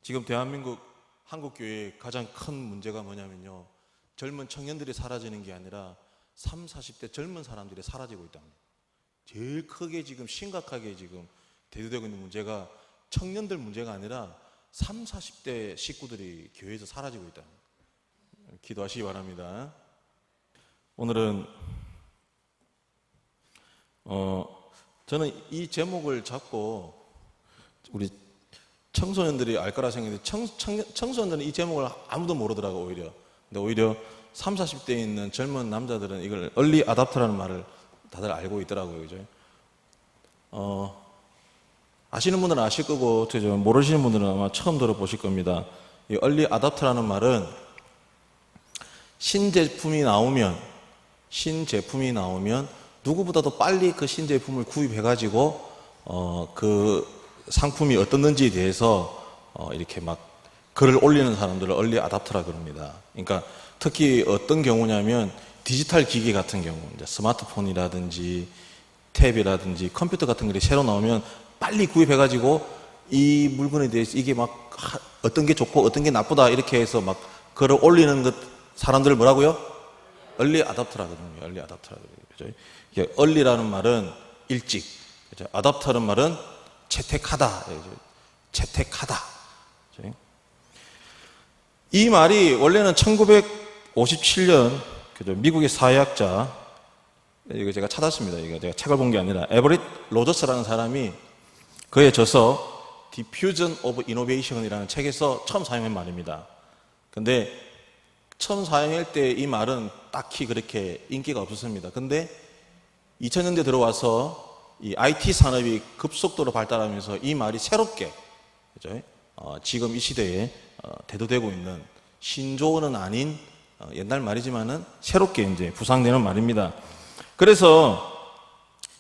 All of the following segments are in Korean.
지금 대한민국 한국교회의 가장 큰 문제가 뭐냐면요, 젊은 청년들이 사라지는 게 아니라 30, 40대 젊은 사람들이 사라지고 있다는 거예요. 제일 크게 지금 심각하게 지금 대두되고 있는 문제가 청년들 문제가 아니라 30, 40대 식구들이 교회에서 사라지고 있다는 거예요. 기도하시기 바랍니다. 오늘은 저는 이 제목을 잡고 우리 청소년들이 알 거라 생각했는데 청소년들은 이 제목을 아무도 모르더라고. 오히려 근데 오히려 30, 40대에 있는 젊은 남자들은 이걸 얼리 아답터라는 말을 다들 알고 있더라고요. 그죠? 아시는 분들은 아실 거고 모르시는 분들은 아마 처음 들어보실 겁니다. 이 얼리 아답터라는 말은 신제품이 나오면 누구보다도 빨리 그 신제품을 구입해가지고 그 상품이 어떻는지에 대해서 이렇게 막 글을 올리는 사람들을 얼리 아답터라 그럽니다. 그러니까 특히 어떤 경우냐면 디지털 기기 같은 경우, 이제 스마트폰이라든지 탭이라든지 컴퓨터 같은 것이 새로 나오면 빨리 구입해가지고 이 물건에 대해서 이게 막 어떤 게 좋고 어떤 게 나쁘다 이렇게 해서 막 글을 올리는 것 사람들을 뭐라고요? 얼리 아답터라 그러는 거예요. 얼리 아답터라 그래요. 그죠? 얼리라는 말은 일찍, 그죠? 아답터는 말은 채택하다. 채택하다. 이 말이 원래는 1957년 미국의 사회학자, 이거 제가 찾았습니다. 이거 제가 책을 본 게 아니라 에버릿 로저스라는 사람이 그의 저서 Diffusion of Innovation이라는 책에서 처음 사용한 말입니다. 근데 처음 사용할 때 이 말은 딱히 그렇게 인기가 없었습니다. 근데 2000년대 들어와서 이 IT 산업이 급속도로 발달하면서 이 말이 새롭게, 그죠? 지금 이 시대에 대두되고 있는 신조어는 아닌 옛날 말이지만은 새롭게 이제 부상되는 말입니다. 그래서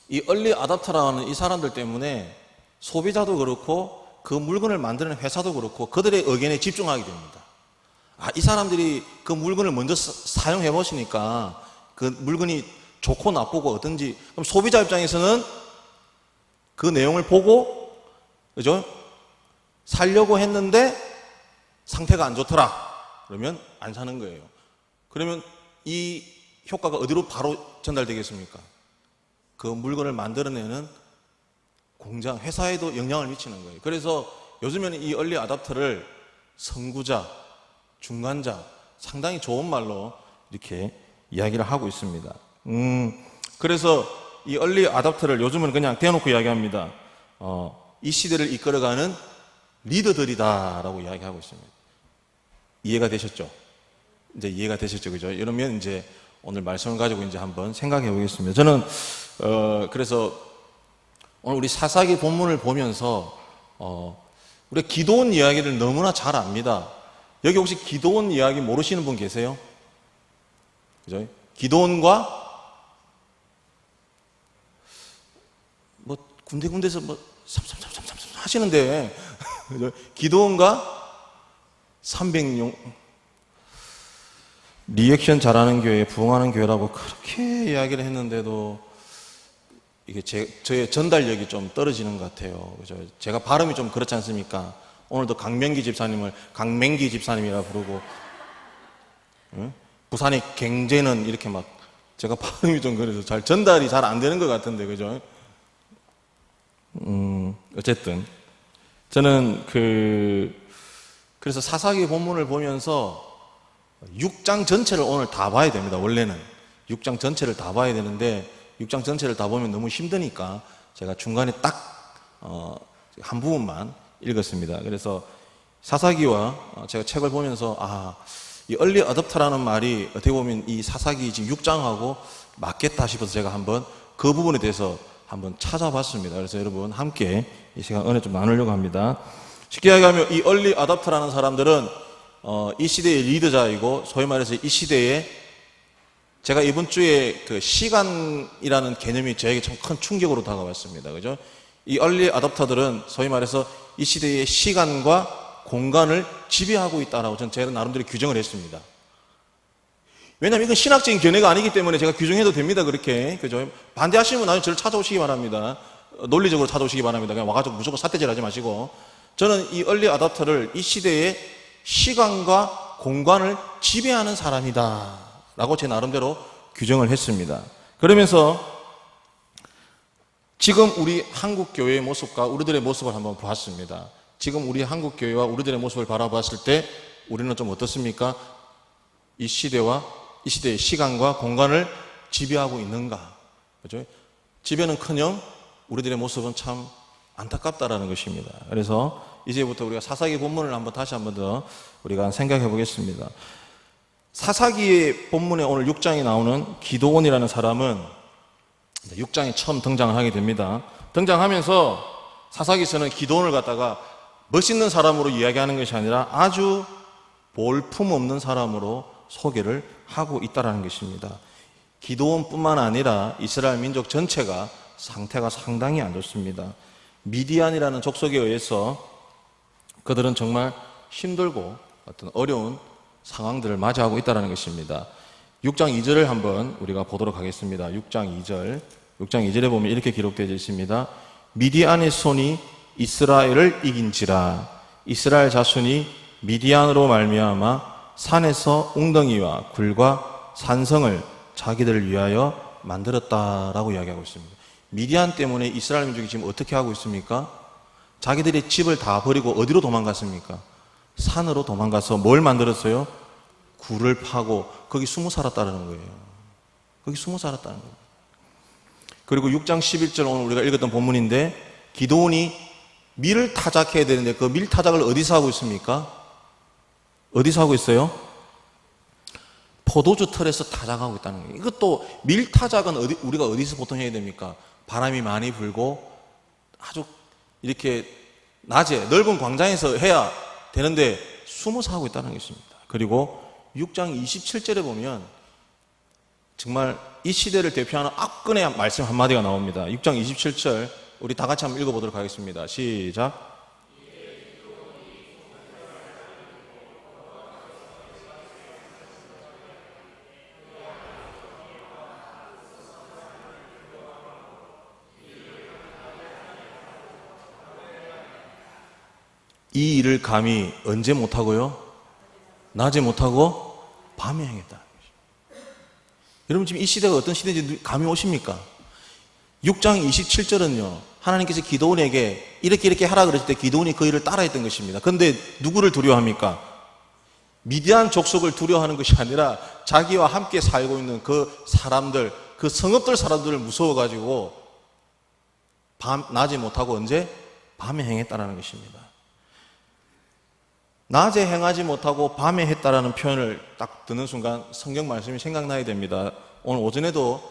이 얼리 아답터라는 이 사람들 때문에 소비자도 그렇고 그 물건을 만드는 회사도 그렇고 그들의 의견에 집중하게 됩니다. 이 사람들이 그 물건을 먼저 사용해 보시니까 그 물건이 좋고 나쁘고 어떤지, 그럼 소비자 입장에서는 그 내용을 보고, 그죠? 살려고 했는데 상태가 안 좋더라. 그러면 안 사는 거예요. 그러면 이 효과가 어디로 바로 전달되겠습니까? 그 물건을 만들어내는 공장, 회사에도 영향을 미치는 거예요. 그래서 요즘에는 이 얼리 아답터를 선구자, 중간자, 상당히 좋은 말로 이렇게 이야기를 하고 있습니다. 그래서 이 얼리 아답터를 요즘은 그냥 대놓고 이야기합니다. 이 시대를 이끌어가는 리더들이다라고 이야기하고 있습니다. 이해가 되셨죠? 이제 이해가 되셨죠, 그죠? 이러면 이제 오늘 말씀을 가지고 이제 한번 생각해 보겠습니다. 저는 그래서 오늘 우리 사사기 본문을 보면서 우리 기도원 이야기를 너무나 잘 압니다. 여기 혹시 기도원 이야기 모르시는 분 계세요? 그죠? 기도원과 뭐 군데군데서 뭐 하시는데 기도원과 300용 리액션 잘하는 교회, 부흥하는 교회라고 그렇게 이야기를 했는데도 이게 저의 전달력이 좀 떨어지는 것 같아요. 그죠? 제가 발음이 좀 그렇지 않습니까? 오늘도 강명기 집사님을 강맹기 집사님이라 부르고, 응? 부산의 갱제는 이렇게 막 제가 발음이 좀 그래서 전달이 잘 안 되는 것 같은데, 그죠? 어쨌든 저는 그래서 사사기 본문을 보면서 6장 전체를 오늘 다 봐야 됩니다. 원래는 6장 전체를 다 봐야 되는데 6장 전체를 다 보면 너무 힘드니까 제가 중간에 딱 한 부분만 읽었습니다. 그래서 사사기와 제가 책을 보면서 이 얼리 어댑터라는 말이 어떻게 보면 이 사사기 지금 6장하고 맞겠다 싶어서 제가 한번 그 부분에 대해서 한번 찾아봤습니다. 그래서 여러분 함께 이 시간 은혜 좀 나누려고 합니다. 쉽게 이야기하면 이 얼리 어댑터라는 사람들은 이 시대의 리더자이고, 소위 말해서 이 시대에 제가 이번 주에 그 시간이라는 개념이 저에게 참 큰 충격으로 다가왔습니다. 그죠? 이 얼리 어댑터들은 소위 말해서 이 시대의 시간과 공간을 지배하고 있다라고 저는 제가 나름대로 규정을 했습니다. 왜냐하면 이건 신학적인 견해가 아니기 때문에 제가 규정해도 됩니다. 그렇게. 그죠? 반대하시면 나중에 저를 찾아오시기 바랍니다. 논리적으로 찾아오시기 바랍니다. 그냥 와가지고 무조건 삿대질 하지 마시고. 저는 이 얼리 어답터를 이 시대의 시간과 공간을 지배하는 사람이다 라고 제 나름대로 규정을 했습니다. 그러면서 지금 우리 한국 교회의 모습과 우리들의 모습을 한번 보았습니다. 지금 우리 한국 교회와 우리들의 모습을 바라봤을 때 우리는 좀 어떻습니까? 이 시대와 이 시대의 시간과 공간을 지배하고 있는가? 그렇죠? 지배는커녕 우리들의 모습은 참 안타깝다라는 것입니다. 그래서 이제부터 우리가 사사기 본문을 다시 한번 더 우리가 생각해 보겠습니다. 사사기의 본문에 오늘 6장에 나오는 기드온이라는 사람은 6장에 처음 등장을 하게 됩니다. 등장하면서 사사기서는 기드온을 갖다가 멋있는 사람으로 이야기하는 것이 아니라 아주 볼품없는 사람으로 소개를 하고 있다는 것입니다. 기드온뿐만 아니라 이스라엘 민족 전체가 상태가 상당히 안 좋습니다. 미디안이라는 족속에 의해서 그들은 정말 힘들고 어떤 어려운 상황들을 맞이하고 있다는 것입니다. 6장 2절을 한번 우리가 보도록 하겠습니다. 6장 2절. 6장 2절에 보면 이렇게 기록되어 있습니다. 미디안의 손이 이스라엘을 이긴지라 이스라엘 자손이 미디안으로 말미암아 산에서 웅덩이와 굴과 산성을 자기들을 위하여 만들었다라고 이야기하고 있습니다. 미디안 때문에 이스라엘 민족이 지금 어떻게 하고 있습니까? 자기들의 집을 다 버리고 어디로 도망갔습니까? 산으로 도망가서 뭘 만들었어요? 굴을 파고 거기 숨어 살았다는 거예요. 거기 숨어 살았다는 거예요. 그리고 6장 11절 오늘 우리가 읽었던 본문인데 기드온이 밀을 타작해야 되는데 그 밀 타작을 어디서 하고 있습니까? 어디서 하고 있어요? 포도주 털에서 타작하고 있다는 거예요. 이것도 밀 타작은 우리가 어디서 보통 해야 됩니까? 바람이 많이 불고 아주 이렇게 낮에 넓은 광장에서 해야 되는데 숨어서 하고 있다는 것입니다. 그리고 6장 27절에 보면 정말 이 시대를 대표하는 압권의 말씀 한마디가 나옵니다. 6장 27절 우리 다 같이 한번 읽어보도록 하겠습니다. 시작. 이 일을 감히 언제 못하고요? 낮에 못하고 밤에 행했다. 여러분 지금 이 시대가 어떤 시대인지 감이 오십니까? 6장 27절은요 하나님께서 기드온에게 이렇게 하라 그랬을 때 기드온이 그 일을 따라했던 것입니다. 그런데 누구를 두려워합니까? 미디안 족속을 두려워하는 것이 아니라 자기와 함께 살고 있는 그 사람들, 그 성읍들 사람들을 무서워가지고 낮에 못하고 언제? 밤에 행했다는 것입니다. 낮에 행하지 못하고 밤에 했다라는 표현을 딱 듣는 순간 성경 말씀이 생각나게 됩니다. 오늘 오전에도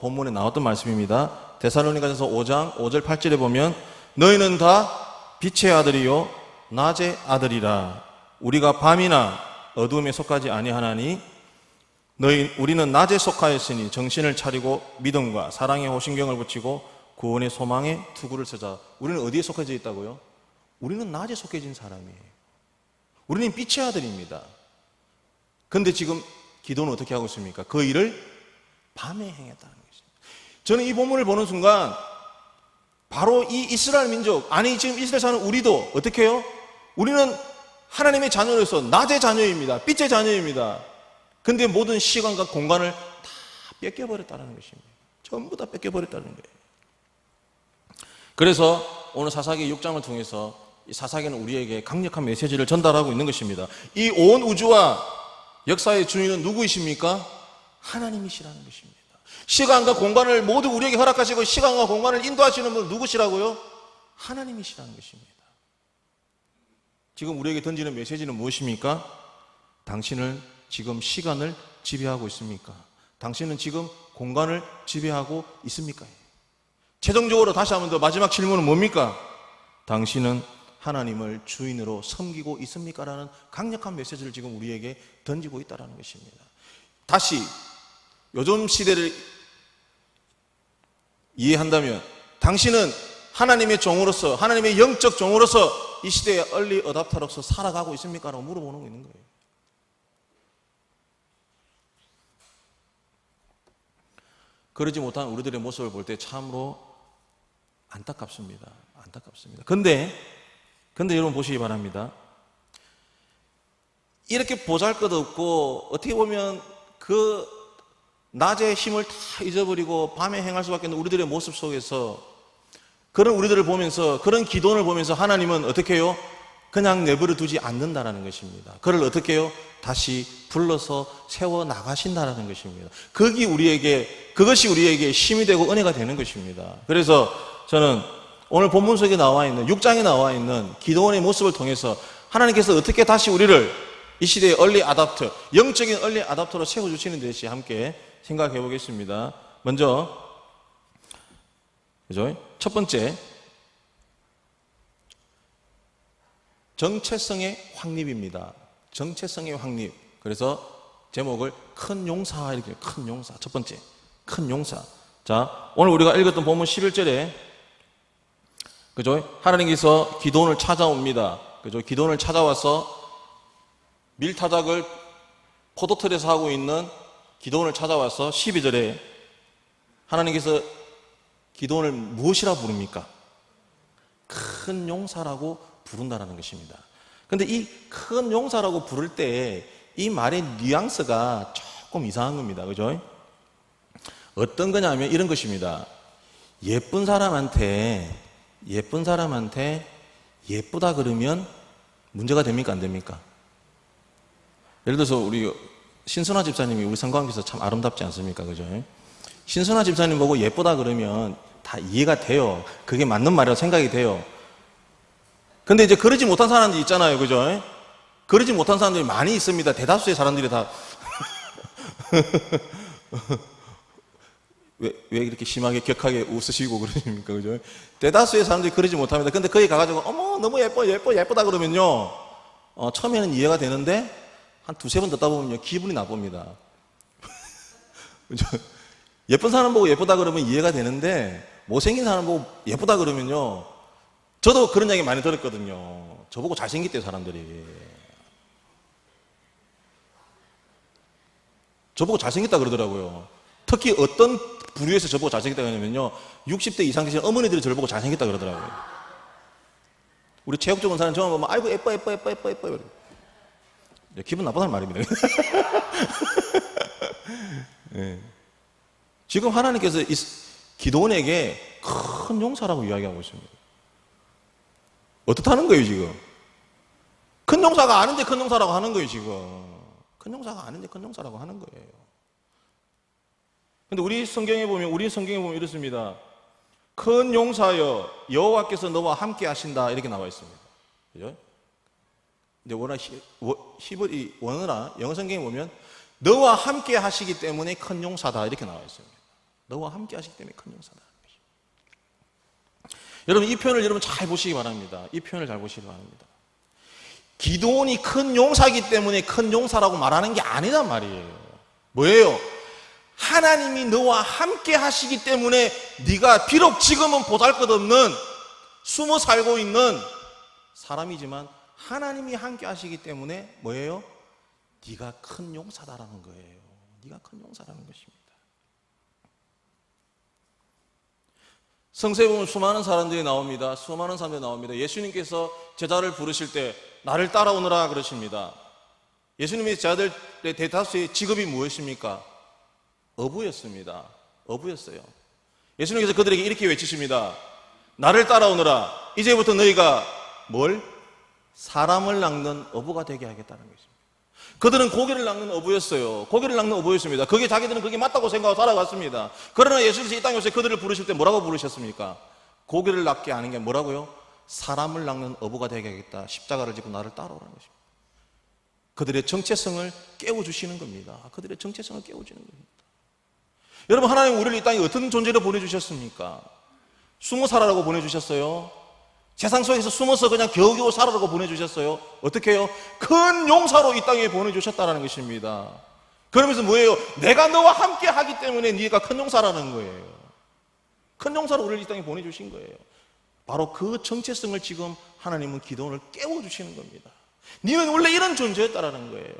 본문에 나왔던 말씀입니다. 데살로니가전서 5장 5절 8절에 보면 너희는 다 빛의 아들이요 낮의 아들이라 우리가 밤이나 어두움에 속하지 아니하나니 우리는 낮에 속하였으니 정신을 차리고 믿음과 사랑의 호신경을 붙이고 구원의 소망에 투구를 쓰자. 우리는 어디에 속해져 있다고요? 우리는 낮에 속해진 사람이에요. 우리는 빛의 아들입니다. 그런데 지금 기도는 어떻게 하고 있습니까? 그 일을 밤에 행했다는 것입니다. 저는 이 본문을 보는 순간 바로 이 이스라엘 민족, 아니 지금 이스라엘 사는 우리도 어떻게 해요? 우리는 하나님의 자녀로서 낮의 자녀입니다. 빛의 자녀입니다. 그런데 모든 시간과 공간을 다 뺏겨버렸다는 것입니다. 전부 다 뺏겨버렸다는 거예요. 그래서 오늘 사사기 6장을 통해서 이 사사기는 우리에게 강력한 메시지를 전달하고 있는 것입니다. 이 온 우주와 역사의 주인은 누구이십니까? 하나님이시라는 것입니다. 시간과 공간을 모두 우리에게 허락하시고 시간과 공간을 인도하시는 분 누구시라고요? 하나님이시라는 것입니다. 지금 우리에게 던지는 메시지는 무엇입니까? 당신은 지금 시간을 지배하고 있습니까? 당신은 지금 공간을 지배하고 있습니까? 최종적으로 다시 한번 더 마지막 질문은 뭡니까? 당신은 하나님을 주인으로 섬기고 있습니까? 라는 강력한 메시지를 지금 우리에게 던지고 있다는 것입니다. 다시 요즘 시대를 이해한다면 당신은 하나님의 종으로서 하나님의 영적 종으로서 이 시대의 얼리 어답터로서 살아가고 있습니까? 라고 물어보는 거 있는 거예요. 그러지 못한 우리들의 모습을 볼 때 참으로 안타깝습니다. 안타깝습니다. 그런데 근데 여러분 보시기 바랍니다. 이렇게 보잘것없고 어떻게 보면 그 낮에 힘을 다 잊어버리고 밤에 행할 수밖에 없는 우리들의 모습 속에서 그런 우리들을 보면서 그런 기도원을 보면서 하나님은 어떻게 해요? 그냥 내버려 두지 않는다라는 것입니다. 그를 어떻게 해요? 다시 불러서 세워 나가신다라는 것입니다. 그것이 우리에게 힘이 되고 은혜가 되는 것입니다. 그래서 저는 오늘 본문 속에 나와 있는 6장에 나와 있는 기도원의 모습을 통해서 하나님께서 어떻게 다시 우리를 이 시대의 얼리 아답터, 영적인 얼리 아답터로 세워주시는 듯이 함께 생각해 보겠습니다. 먼저, 그죠? 첫 번째, 정체성의 확립입니다. 정체성의 확립. 그래서 제목을 큰 용사, 이렇게 큰 용사. 첫 번째, 큰 용사. 자, 오늘 우리가 읽었던 본문 11절에, 그죠? 하나님께서 기도원을 찾아옵니다. 그죠? 기도원을 찾아와서 밀타작을 포도틀에서 하고 있는 기도원을 찾아와서 12절에 하나님께서 기도원을 무엇이라 부릅니까? 큰 용사라고 부른다는 것입니다. 근데 이 큰 용사라고 부를 때 이 말의 뉘앙스가 조금 이상한 겁니다. 그죠? 어떤 거냐면 이런 것입니다. 예쁜 사람한테 예쁘다 그러면 문제가 됩니까? 안 됩니까? 예를 들어서 우리 신선아 집사님이 우리 성광께서 참 아름답지 않습니까? 그죠? 신선아 집사님 보고 예쁘다 그러면 다 이해가 돼요. 그게 맞는 말이라고 생각이 돼요. 근데 이제 그러지 못한 사람들이 있잖아요. 그죠? 그러지 못한 사람들이 많이 있습니다. 대다수의 사람들이 다. 왜 이렇게 심하게 격하게 웃으시고 그러십니까? 그죠? 대다수의 사람들이 그러지 못합니다. 근데 거기 가가지고, 어머, 너무 예쁘다 그러면요. 처음에는 이해가 되는데, 한 두세 번 듣다 보면요, 기분이 나쁩니다. 예쁜 사람 보고 예쁘다 그러면 이해가 되는데, 못생긴 사람 보고 예쁘다 그러면요, 저도 그런 얘기 많이 들었거든요. 저보고 잘생겼대요, 사람들이. 저보고 잘생겼다 그러더라고요. 특히 어떤 부류에서 저보고 잘생겼다 그러냐면요, 60대 이상 되신 어머니들이 저를 보고 잘생겼다 그러더라고요. 우리 체육적인 사람 저만 보면, 아이고, 예뻐. 기분 나쁘다는 말입니다. 네. 지금 하나님께서 이 기도원에게 큰 용사라고 이야기하고 있습니다. 어떻다는 거예요, 지금? 큰 용사가 아는데 큰 용사라고 하는 거예요, 지금. 큰 용사가 아는데 큰 용사라고 하는 거예요. 근데 우리 성경에 보면 이렇습니다. 큰 용사여, 여호와께서 너와 함께 하신다. 이렇게 나와 있습니다. 그죠? 근데 워낙 히브리 원어나 영어 성경에 보면 너와 함께 하시기 때문에 큰 용사다 이렇게 나와 있습니다. 너와 함께 하시기 때문에 큰 용사다. 여러분 이 표현을 여러분 잘 보시기 바랍니다. 이 표현을 잘 보시기 바랍니다. 기도원이 큰 용사이기 때문에 큰 용사라고 말하는 게 아니란 말이에요. 뭐예요? 하나님이 너와 함께 하시기 때문에 네가 비록 지금은 보잘것없는 숨어 살고 있는 사람이지만 하나님이 함께 하시기 때문에 뭐예요? 네가 큰 용사다라는 거예요. 네가 큰 용사라는 것입니다. 성서에 보면 수많은 사람들이 나옵니다. 예수님께서 제자를 부르실 때 나를 따라오너라 그러십니다. 예수님의 제자들의 대다수의 직업이 무엇입니까? 어부였습니다. 어부였어요. 예수님께서 그들에게 이렇게 외치십니다. 나를 따라오너라. 이제부터 너희가 뭘? 사람을 낚는 어부가 되게 하겠다는 것입니다. 그들은 고기를 낚는 어부였어요. 그게 자기들은 그게 맞다고 생각하고 살아갔습니다. 그러나 예수님께서 이 땅에 오셔서 그들을 부르실 때 뭐라고 부르셨습니까? 고기를 낚게 하는 게 뭐라고요? 사람을 낚는 어부가 되게 하겠다. 십자가를 지고 나를 따라오라는 것입니다. 그들의 정체성을 깨워주시는 겁니다. 여러분 하나님 우리를 이 땅에 어떤 존재로 보내주셨습니까? 숨어 살아라고 보내주셨어요. 세상 속에서 숨어서 그냥 겨우겨우 살아라고 보내주셨어요. 어떻게 해요? 큰 용사로 이 땅에 보내주셨다는 것입니다. 그러면서 뭐예요? 내가 너와 함께 하기 때문에 네가 큰 용사라는 거예요. 큰 용사로 우리를 이 땅에 보내주신 거예요. 바로 그 정체성을 지금 하나님은 기도원을 깨워주시는 겁니다. 네는 원래 이런 존재였다라는 거예요.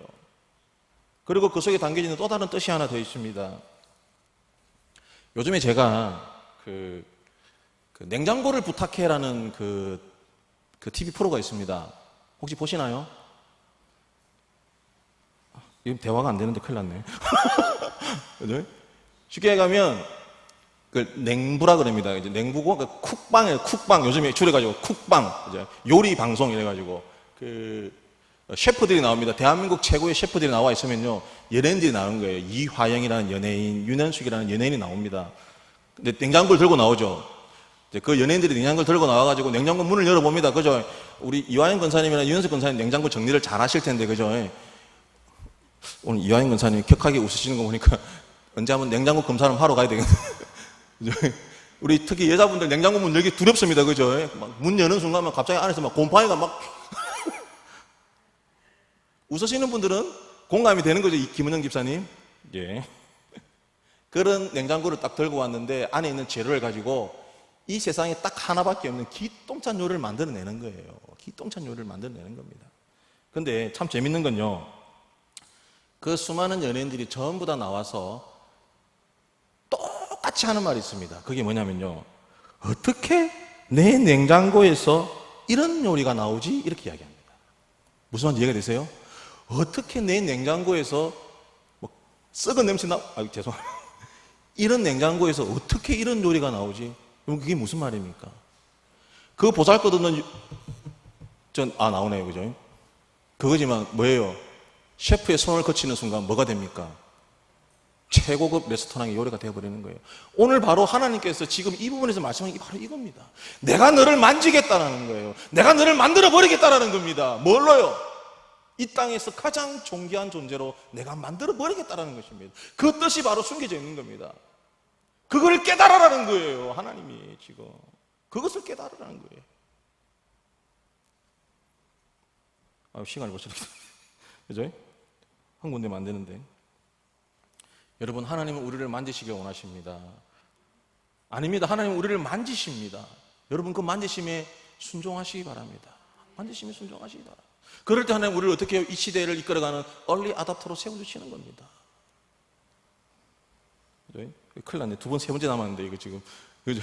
그리고 그 속에 담겨져 있는 또 다른 뜻이 하나 더 있습니다. 요즘에 제가 그 냉장고를 부탁해라는 그 그 TV 프로가 있습니다. 혹시 보시나요? 이건 대화가 안 되는데 큰일 났네. 그죠? 쉽게 가면 그 냉부라 그럽니다. 이제 냉부고 그 쿡방이에요. 쿡방 요즘에 줄여가지고 쿡방 이제 요리 방송 이래가지고 그 셰프들이 나옵니다. 대한민국 최고의 셰프들이 나와 있으면요 연예인들이 나오는 거예요. 이화영이라는 연예인, 윤현숙이라는 연예인이 나옵니다. 근데 냉장고를 들고 나오죠. 이제 그 연예인들이 냉장고를 들고 나와가지고 냉장고 문을 열어봅니다. 그죠? 우리 이화영 권사님이나 윤현숙 권사님 냉장고 정리를 잘 하실 텐데 그죠? 오늘 이화영 권사님 격하게 웃으시는 거 보니까 언제 한번 냉장고 검사를 하러 가야 되겠네. 우리 특히 여자분들 냉장고 문 열기 두렵습니다. 그죠? 막 문 여는 순간 갑자기 안에서 막 곰팡이가 막 웃으시는 분들은 공감이 되는 거죠. 이 김은영 집사님. 예. 그런 냉장고를 딱 들고 왔는데 안에 있는 재료를 가지고 이 세상에 딱 하나밖에 없는 기똥찬 요리를 만들어내는 거예요. 기똥찬 요리를 만들어내는 겁니다. 근데 참 재밌는 건요. 그 수많은 연예인들이 전부 다 나와서 똑같이 하는 말이 있습니다. 그게 뭐냐면요. 어떻게 내 냉장고에서 이런 요리가 나오지? 이렇게 이야기합니다. 무슨 말인지 이해가 되세요? 어떻게 내 냉장고에서 뭐 썩은 냄새 죄송합니다. 이런 냉장고에서 어떻게 이런 요리가 나오지? 그럼 그게 무슨 말입니까? 그 보잘것없는 나오네요. 그죠? 그거지만 뭐예요? 셰프의 손을 거치는 순간 뭐가 됩니까? 최고급 레스토랑의 요리가 되어버리는 거예요. 오늘 바로 하나님께서 지금 이 부분에서 말씀하신 게 바로 이겁니다. 내가 너를 만지겠다라는 거예요. 내가 너를 만들어버리겠다라는 겁니다. 뭘로요? 이 땅에서 가장 존귀한 존재로 내가 만들어버리겠다라는 것입니다. 그 뜻이 바로 숨겨져 있는 겁니다. 그걸 깨달으라는 거예요. 하나님이 지금 그것을 깨달으라는 거예요. 시간이 벌써 그죠? 한 군데만 안 되는데. 여러분, 하나님은 우리를 만지시길 원하십니다. 아닙니다. 하나님은 우리를 만지십니다. 여러분, 그 만지심에 순종하시기 바랍니다. 만지심에 순종하시기 바랍니다. 그럴 때 하나님 우리를 어떻게 해요? 이 시대를 이끌어가는 얼리 아답터로 세워주시는 겁니다. 그죠? 큰일 났네. 세 번째 남았는데, 이거 지금. 그죠?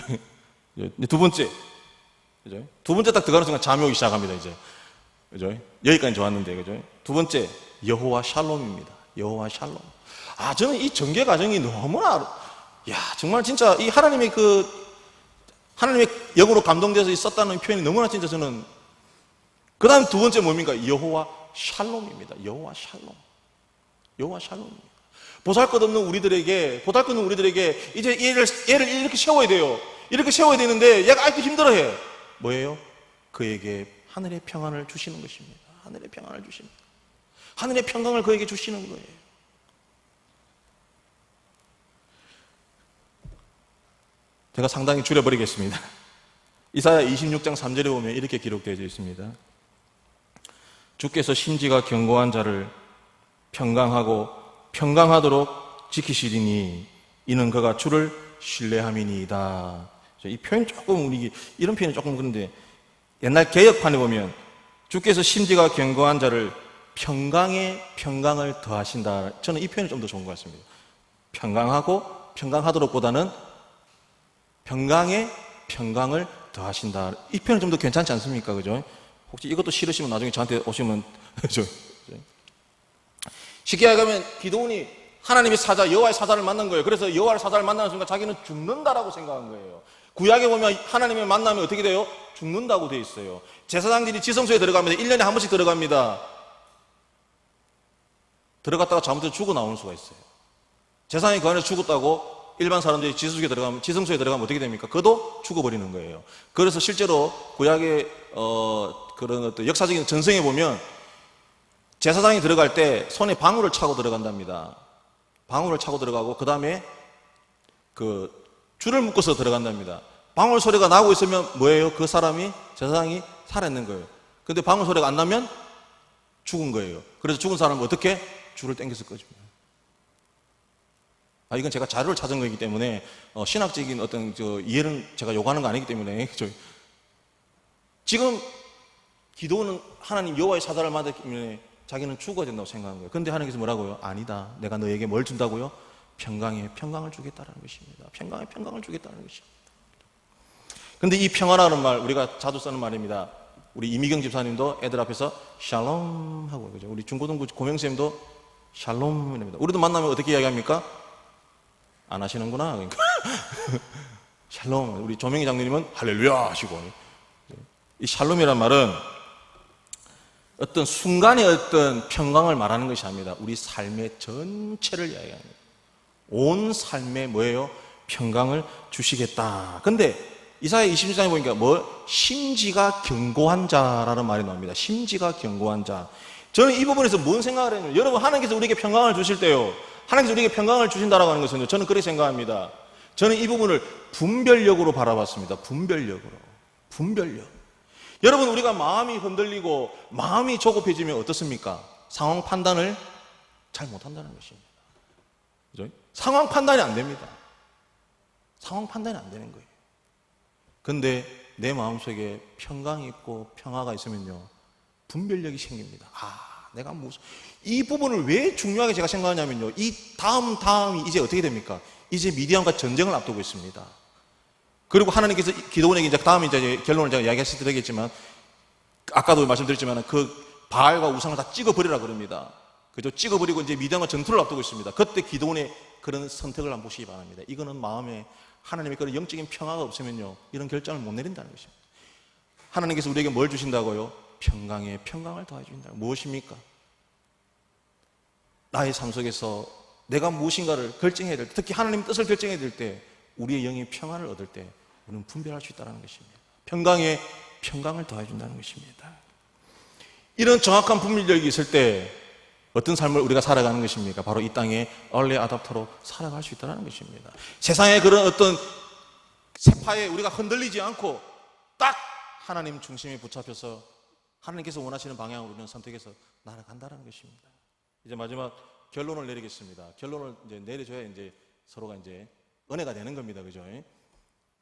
두 번째. 그죠? 두 번째 딱 들어가는 순간 잠이 오기 시작합니다, 이제. 그죠? 여기까지 좋았는데, 그죠? 두 번째, 여호와 샬롬입니다. 여호와 샬롬. 저는 이 전개 과정이 너무나, 정말 진짜 이 하나님의 하나님의 영으로 감동돼서 있었다는 표현이 너무나 진짜 저는, 그 다음 두 번째 뭡니까? 여호와 샬롬입니다. 여호와 샬롬. 여호와 샬롬입니다. 보잘것없는 우리들에게, 이제 얘를 이렇게 세워야 돼요. 이렇게 세워야 되는데, 얘가 아직도 힘들어해. 뭐예요? 그에게 하늘의 평안을 주시는 것입니다. 하늘의 평안을 주십니다. 하늘의 평강을 그에게 주시는 거예요. 제가 상당히 줄여버리겠습니다. 이사야 26장 3절에 보면 이렇게 기록되어 있습니다. 주께서 심지가 견고한 자를 평강하고 평강하도록 지키시리니 이는 그가 주를 신뢰함이니이다. 이 표현 조금 이런 표현이 조금 그런데 옛날 개역판에 보면 주께서 심지가 견고한 자를 평강에 평강을 더하신다. 저는 이 표현이 좀 더 좋은 것 같습니다. 평강하고 평강하도록보다는 평강에 평강을 더하신다. 이 표현은 좀 더 괜찮지 않습니까? 그죠? 혹시 이것도 싫으시면 나중에 저한테 오시면 그죠? 쉽게 얘기하면 기도원이 하나님의 사자 여호와의 사자를 만난 거예요. 그래서 여호와의 사자를 만나는 순간 자기는 죽는다라고 생각한 거예요. 구약에 보면 하나님의 만남이 어떻게 돼요? 죽는다고 돼 있어요. 제사장들이 지성소에 들어갑니다. 1년에 한 번씩 들어갑니다. 들어갔다가 잘못해서 죽어 나오는 수가 있어요. 제사장이 그 안에 죽었다고 일반 사람들이 지성소에 들어가면 어떻게 됩니까? 그도 죽어버리는 거예요. 그래서 실제로 구약의 그런 어떤 역사적인 전성에 보면 제사장이 들어갈 때 손에 방울을 차고 들어간답니다. 방울을 차고 들어가고 그 다음에 줄을 묶어서 들어간답니다. 방울 소리가 나고 있으면 뭐예요? 그 사람이 제사장이 살아있는 거예요. 근데 방울 소리가 안 나면 죽은 거예요. 그래서 죽은 사람은 어떻게? 줄을 당겨서 꺼집니다. 이건 제가 자료를 찾은 거기 때문에 신학적인 어떤 이해는 제가 요구하는 거 아니기 때문에 지금 기도는 하나님 여호와의 사자를 만났기 때문에 자기는 죽어야 된다고 생각한 거예요. 그런데 하나님께서 뭐라고요? 아니다. 내가 너에게 뭘 준다고요? 평강에 평강을 주겠다는 것입니다. 평강에 평강을 주겠다는 것입니다. 그런데 이 평화라는 말 우리가 자주 쓰는 말입니다. 우리 이미경 집사님도 애들 앞에서 샬롬 하고, 그죠? 우리 중고등부 고명쌤도 샬롬입니다. 우리도 만나면 어떻게 이야기합니까? 안 하시는구나. 그러니까. 샬롬. 우리 조명희 장로님은 할렐루야 하시고. 이 샬롬이란 말은 어떤 순간의 어떤 평강을 말하는 것이 아닙니다. 우리 삶의 전체를 이야기합니다. 온 삶에 뭐예요? 평강을 주시겠다. 근데 이사야 27장에 보니까 심지가 견고한 자라는 말이 나옵니다. 심지가 견고한 자. 저는 이 부분에서 뭔 생각을 했냐면, 여러분, 하나님께서 우리에게 평강을 주실 때요, 하나님께서 우리에게 평강을 주신다라고 하는 것은 저는 그렇게 생각합니다. 저는 이 부분을 분별력으로 바라봤습니다. 분별력. 여러분, 우리가 마음이 흔들리고 마음이 조급해지면 어떻습니까? 상황 판단을 잘 못한다는 것입니다. 그죠? 상황 판단이 안 됩니다. 상황 판단이 안 되는 거예요. 근데 내 마음속에 평강이 있고 평화가 있으면요, 분별력이 생깁니다. 내가 이 부분을 왜 중요하게 제가 생각하냐면요, 이 다음이 이제 어떻게 됩니까? 이제 미디안과 전쟁을 앞두고 있습니다. 그리고 하나님께서 기도원에게 이제 다음 이제 결론을 제가 이야기했을 때 되겠지만, 아까도 말씀드렸지만 그 바알과 우상을 다 찍어버리라 그럽니다. 그죠? 찍어버리고 이제 미디안과 전투를 앞두고 있습니다. 그때 기도원의 그런 선택을 한번 보시기 바랍니다. 이거는 마음에 하나님의 그런 영적인 평화가 없으면요, 이런 결정을 못 내린다는 것입니다. 하나님께서 우리에게 뭘 주신다고요? 평강을 더해 주신다. 무엇입니까? 나의 삶 속에서 내가 무엇인가를 결정해야 될 때, 특히 하나님의 뜻을 결정해야 될 때, 우리의 영의 평화를 얻을 때 우리는 분별할 수 있다는 것입니다. 평강을 더해 준다는 것입니다. 이런 정확한 분별력이 있을 때 어떤 삶을 우리가 살아가는 것입니까? 바로 이 땅에 얼리 아답터로 살아갈 수 있다는 것입니다. 세상의 그런 어떤 세파에 우리가 흔들리지 않고 딱 하나님 중심에 붙잡혀서 하나님께서 원하시는 방향으로 우리는 선택해서 날아간다는 것입니다. 이제 마지막 결론을 내리겠습니다. 결론을 이제 내려줘야 이제 서로가 이제 은혜가 되는 겁니다. 그죠?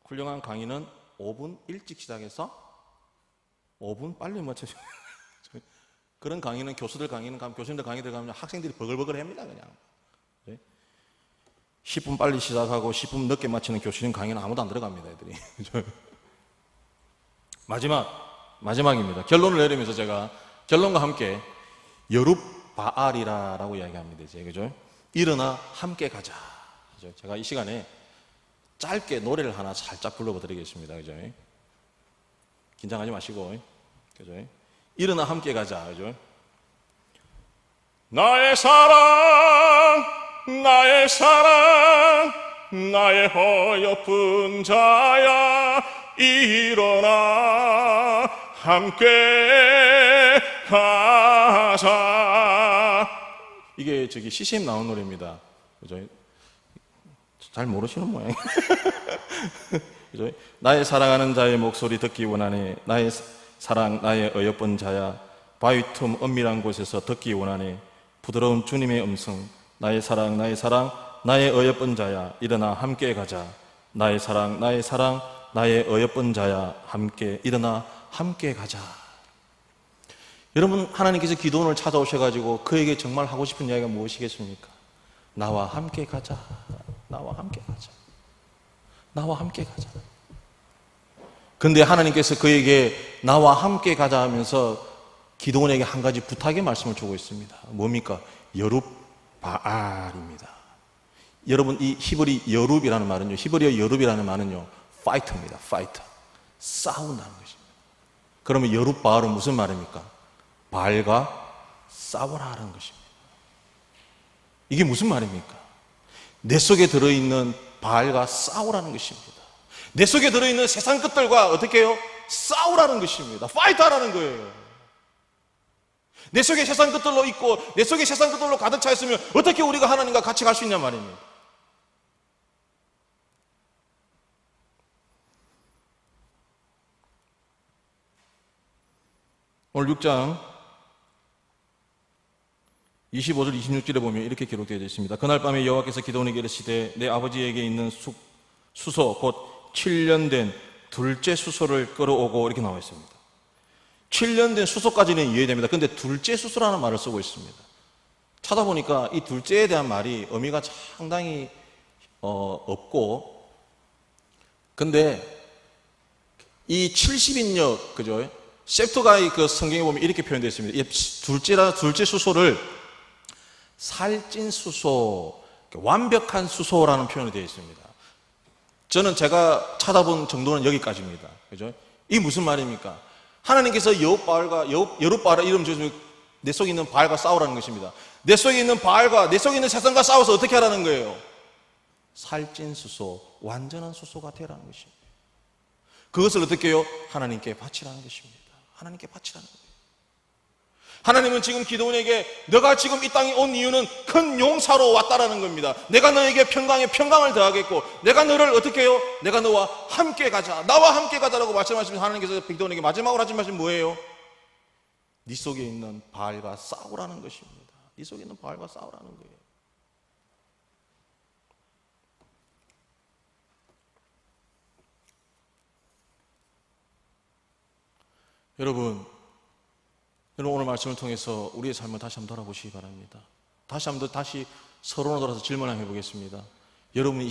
훌륭한 강의는 5분 일찍 시작해서 5분 빨리 맞춰줘. 그런 강의는 교수님들 강의들 가면 학생들이 버글버글 합니다. 그냥 10분 빨리 시작하고 10분 늦게 마치는 교수님 강의는 아무도 안 들어갑니다. 애들이. 마지막입니다. 결론을 내리면서 제가 결론과 함께 여룹바알이라고 이야기합니다. 이제, 그죠? 일어나 함께 가자. 그죠? 제가 이 시간에 짧게 노래를 하나 살짝 불러드리겠습니다. 그죠? 긴장하지 마시고, 그죠? 일어나 함께 가자. 그죠? 나의 사랑, 나의 어여쁜 자야, 일어나 함께 가자. 이게 저기 CCM 나온 노래입니다. 그죠? 잘 모르시는 모양이에요. 그죠? 나의 사랑하는 자의 목소리 듣기 원하네. 나의 사랑, 나의 어여쁜 자야, 바위 틈 은밀한 곳에서 듣기 원하네. 부드러운 주님의 음성, 나의 사랑, 나의 어여쁜 자야, 일어나 함께 가자. 나의 사랑, 나의 어여쁜 자야, 일어나 함께 가자. 여러분, 하나님께서 기도원을 찾아오셔가지고 그에게 정말 하고 싶은 이야기가 무엇이겠습니까? 나와 함께 가자. 나와 함께 가자. 나와 함께 가자. 근데 하나님께서 그에게 나와 함께 가자 하면서 기도원에게 한 가지 부탁의 말씀을 주고 있습니다. 뭡니까? 여룹바알입니다. 여러분, 이 히브리 여룹이라는 말은요, 히브리어 여룹이라는 말은요, 파이터입니다. 파이터. 싸운다는 것입니다. 그러면 여룹바알은 무슨 말입니까? 바알과 싸워라 하는 것입니다. 이게 무슨 말입니까? 내 속에 들어있는 바알과 싸우라는 것입니다. 내 속에 들어있는 세상 것들과 어떻게 해요? 싸우라는 것입니다. 파이터라는 거예요. 내 속에 세상 것들로 있고 내 속에 세상 것들로 가득 차 있으면 어떻게 우리가 하나님과 같이 갈 수 있냐 말입니다. 오늘 6장 25절 26절에 보면 이렇게 기록되어 있습니다. 그날 밤에 여호와께서 기드온에게 이르시되 내 아버지에게 있는 수소 곧 7년 된 둘째 수소를 끌어오고, 이렇게 나와 있습니다. 7년 된 수소까지는 이해됩니다. 근데 둘째 수소라는 말을 쓰고 있습니다. 찾아보니까 이 둘째에 대한 말이 의미가 상당히 없고, 근데 이 70인역, 그죠? 셉트가이 그 성경에 보면 이렇게 표현되어 있습니다. 이 둘째 수소를 살찐 수소, 완벽한 수소라는 표현이 되어 있습니다. 저는 제가 찾아본 정도는 여기까지입니다. 그죠? 이 무슨 말입니까? 하나님께서 여룻바알과 이름 지어서 내 속에 있는 바알과 싸우라는 것입니다. 내 속에 있는 바알과 내 속에 있는 세상과 싸워서 어떻게 하라는 거예요? 살찐 수소, 완전한 수소가 되라는 것입니다. 그것을 어떻게 해요? 하나님께 바치라는 것입니다. 하나님께 바치라는 거예요. 하나님은 지금 기도원에게 너가 지금 이 땅에 온 이유는 큰 용사로 왔다라는 겁니다. 내가 너에게 평강에 평강을 더하겠고 내가 너를 어떻게 해요? 내가 너와 함께 가자, 나와 함께 가자라고 말씀하시면서 하나님께서 기도원에게 마지막으로 하신 말씀이 뭐예요? 네 속에 있는 바알과 싸우라는 것입니다. 네 속에 있는 바알과 싸우라는 거예요. 여러분 오늘 말씀을 통해서 우리의 삶을 다시 한번 돌아보시기 바랍니다. 다시 서론으로 돌아서 질문을 해보겠습니다. 여러분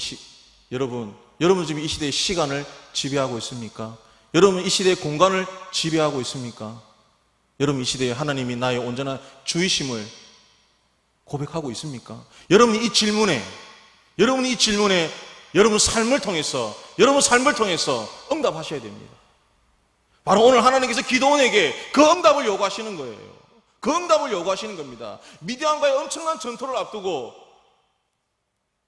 지금 이 시대의 시간을 지배하고 있습니까? 여러분 이 시대의 공간을 지배하고 있습니까? 여러분 이 시대에 하나님이 나의 온전한 주이심을 고백하고 있습니까? 여러분이 이 질문에 여러분 삶을 통해서 응답하셔야 됩니다. 바로 오늘 하나님께서 기도원에게 그 응답을 요구하시는 거예요. 그 응답을 요구하시는 겁니다. 미디안과의 엄청난 전투를 앞두고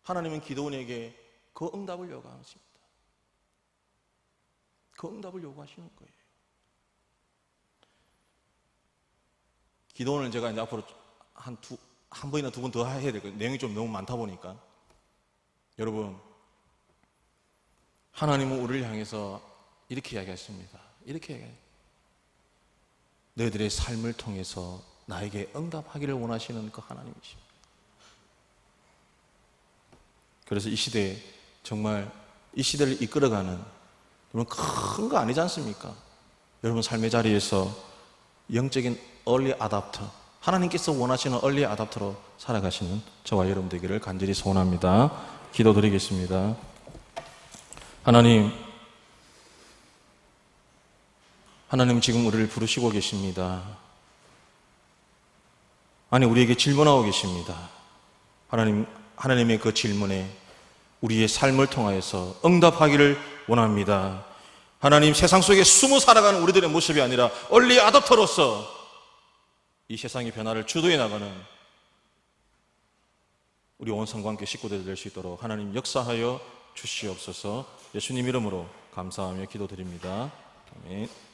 하나님은 기도원에게 그 응답을 요구하십니다. 그 응답을 요구하시는 거예요. 기도원을 제가 이제 앞으로 한 번이나 두 번 더 해야 될 거예요. 내용이 좀 너무 많다 보니까. 여러분, 하나님은 우리를 향해서 이렇게 이야기했습니다. 이렇게 얘기해요. 너희들의 삶을 통해서 나에게 응답하기를 원하시는 그 하나님이십니다. 그래서 이 시대에 정말 이 시대를 이끌어가는 여러분 큰 거 아니지 않습니까? 여러분 삶의 자리에서 영적인 얼리 아답터, 하나님께서 원하시는 얼리 아답터로 살아가시는 저와 여러분 되기를 간절히 소원합니다. 기도드리겠습니다. 하나님 지금 우리를 부르시고 계십니다. 아니 우리에게 질문하고 계십니다. 하나님의 그 질문에 우리의 삶을 통하여서 응답하기를 원합니다. 하나님 세상 속에 숨어 살아가는 우리들의 모습이 아니라 얼리 아답터로서 이 세상의 변화를 주도해 나가는 우리 온 성과 함께 식구들 될 수 있도록 하나님 역사하여 주시옵소서. 예수님 이름으로 감사하며 기도드립니다. 아멘.